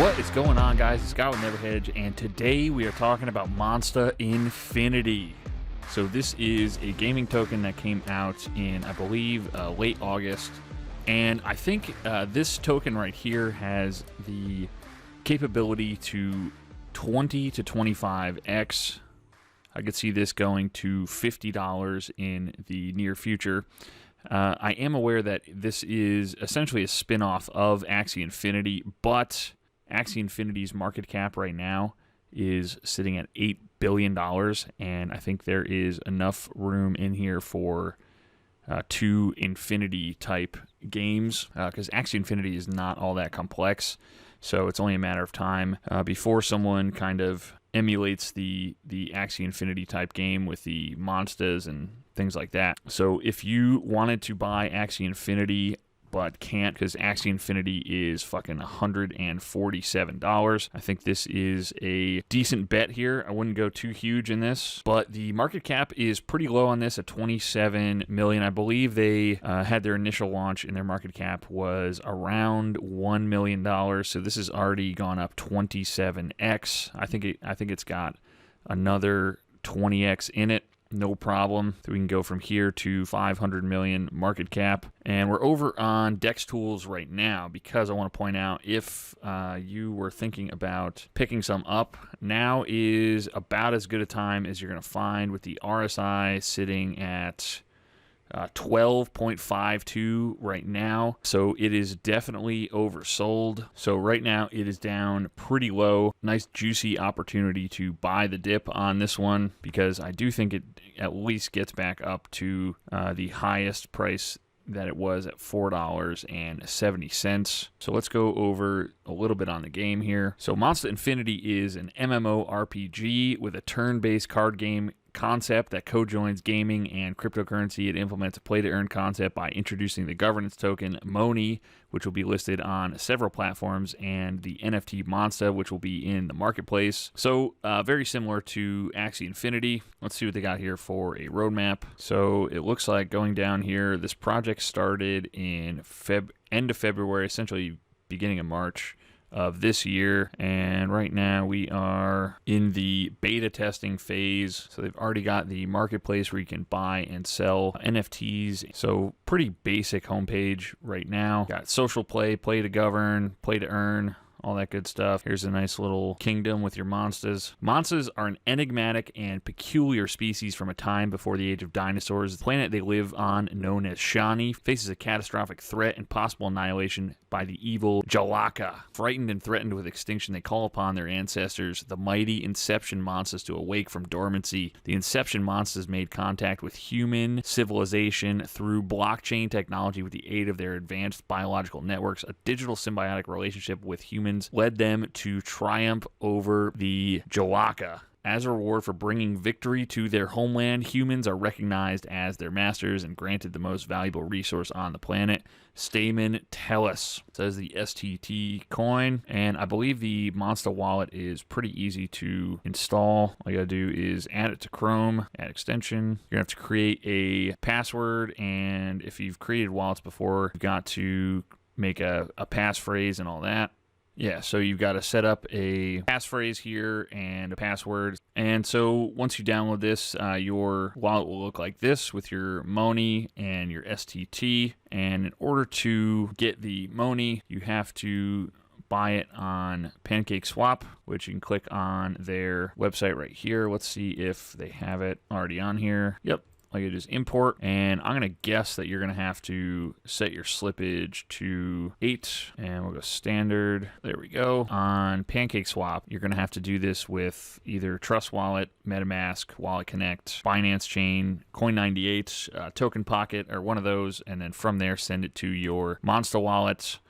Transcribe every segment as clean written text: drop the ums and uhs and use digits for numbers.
What is going on, guys? It's Scott with Never Hedge, and today we are talking about Monsta Infinity. So this is a gaming token that came out in, I believe, late August, and I think this token right here has the capability to 20 to 25x. I could see this going to $50 in the near future. I am aware that this is essentially a spin-off of Axie Infinity, but Axie Infinity's market cap right now is sitting at $8 billion, and I think there is enough room in here for two Infinity-type games, because Axie Infinity is not all that complex, so it's only a matter of time before someone kind of emulates the Axie Infinity-type game with the Monstas and things like that. So if you wanted to buy Axie Infinity but can't because Axie Infinity is fucking $147. I think this is a decent bet here. I wouldn't go too huge in this, but the market cap is pretty low on this at 27 million. I believe they had their initial launch and their market cap was around $1 million. So this has already gone up 27x. I think it's got another 20x in it. No problem. So we can go from here to 500 million market cap. And we're over on Dex Tools right now because I want to point out, if you were thinking about picking some up, now is about as good a time as you're going to find, with the RSI sitting at 12.52 right now. So it is definitely oversold. So right now it is down pretty low. Nice juicy opportunity to buy the dip on this one, because I do think it at least gets back up to the highest price that it was at $4.70. So let's go over a little bit on the game here. So Monsta Infinity is an MMORPG with a turn-based card game concept that co-joins gaming and cryptocurrency. It implements a play-to-earn concept by introducing the governance token Moni, which will be listed on several platforms, and the NFT Monsta, which will be in the marketplace. So very similar to Axie Infinity. Let's see what they got here for a roadmap. So it looks like, going down here, this project started in end of February, essentially beginning of March of this year, and right now we are in the beta testing phase. So they've already got the marketplace where you can buy and sell NFTs. So pretty basic homepage right now. Got social play, play to govern, play to earn, all that good stuff. Here's a nice little kingdom with your Monstas. Monstas are an enigmatic and peculiar species from a time before the age of dinosaurs. The planet they live on, known as Shani, faces a catastrophic threat and possible annihilation by the evil JILAKA. Frightened and threatened with extinction, they call upon their ancestors, the mighty Inception Monstas, to awake from dormancy. The Inception Monstas made contact with human civilization through blockchain technology with the aid of their advanced biological networks. A digital symbiotic relationship with humans led them to triumph over the JILAKA. As a reward for bringing victory to their homeland, humans are recognized as their masters and granted the most valuable resource on the planet, Stamen Tellus. It says the STT coin, and I believe the Monsta wallet is pretty easy to install. All you gotta do is add it to Chrome, add extension. You're gonna have to create a password, and if you've created wallets before, you've got to make a passphrase and all that. Yeah, so you've got to set up a passphrase here and a password. And so once you download this, your wallet will look like this with your Moni and your STT. And in order to get the Moni, you have to buy it on PancakeSwap, which you can click on their website right here. Let's see if they have it already on here. Yep. Like, it is import, and I'm going to guess that you're going to have to set your slippage to 8, and we'll go standard. There we go. On PancakeSwap, you're going to have to do this with either Trust Wallet, MetaMask, Wallet Connect, Binance Chain, Coin98, Token Pocket, or one of those, and then from there send it to your Monsta wallet,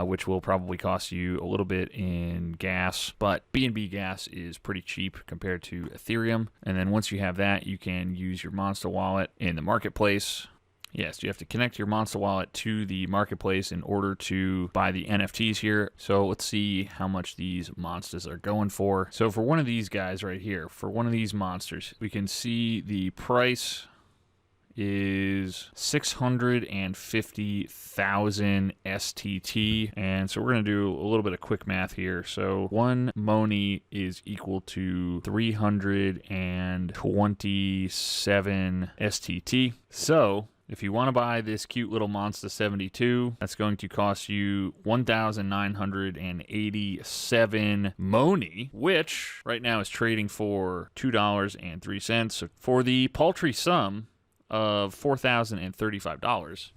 which will probably cost you a little bit in gas, but BNB gas is pretty cheap compared to Ethereum. And then once you have that, you can use your Monsta wallet in the marketplace. Yes, you have to connect your Monsta wallet to the marketplace in order to buy the NFTs here. So let's see how much these Monstas are going for. So for one of these guys right here, for one of these monsters, we can see the price is 650,000 STT. And so we're going to do a little bit of quick math here. So 1 Moni is equal to 327 STT. So if you want to buy this cute little Monsta 72, that's going to cost you 1,987 Moni, which right now is trading for $2.03. So for the paltry sum of $4,035,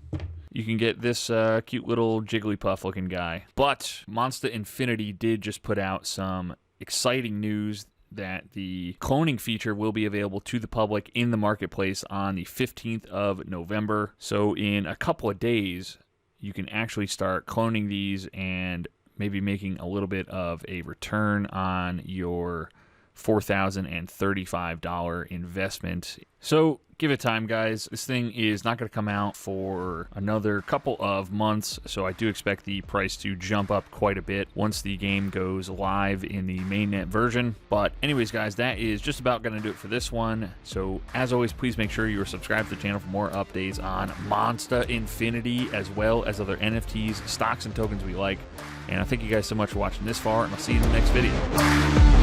you can get this cute little Jigglypuff looking guy. But Monsta Infinity did just put out some exciting news that the cloning feature will be available to the public in the marketplace on the 15th of November. So in a couple of days, you can actually start cloning these and maybe making a little bit of a return on your $4,035 investment. So give it time, guys. This thing is not going to come out for another couple of months, so I do expect the price to jump up quite a bit once the game goes live in the mainnet version. But anyways, guys, that is just about going to do it for this one. So as always, please make sure you are subscribed to the channel for more updates on Monsta Infinity, as well as other NFTs, stocks, and tokens we like. And I thank you guys so much for watching this far, and I'll see you in the next video.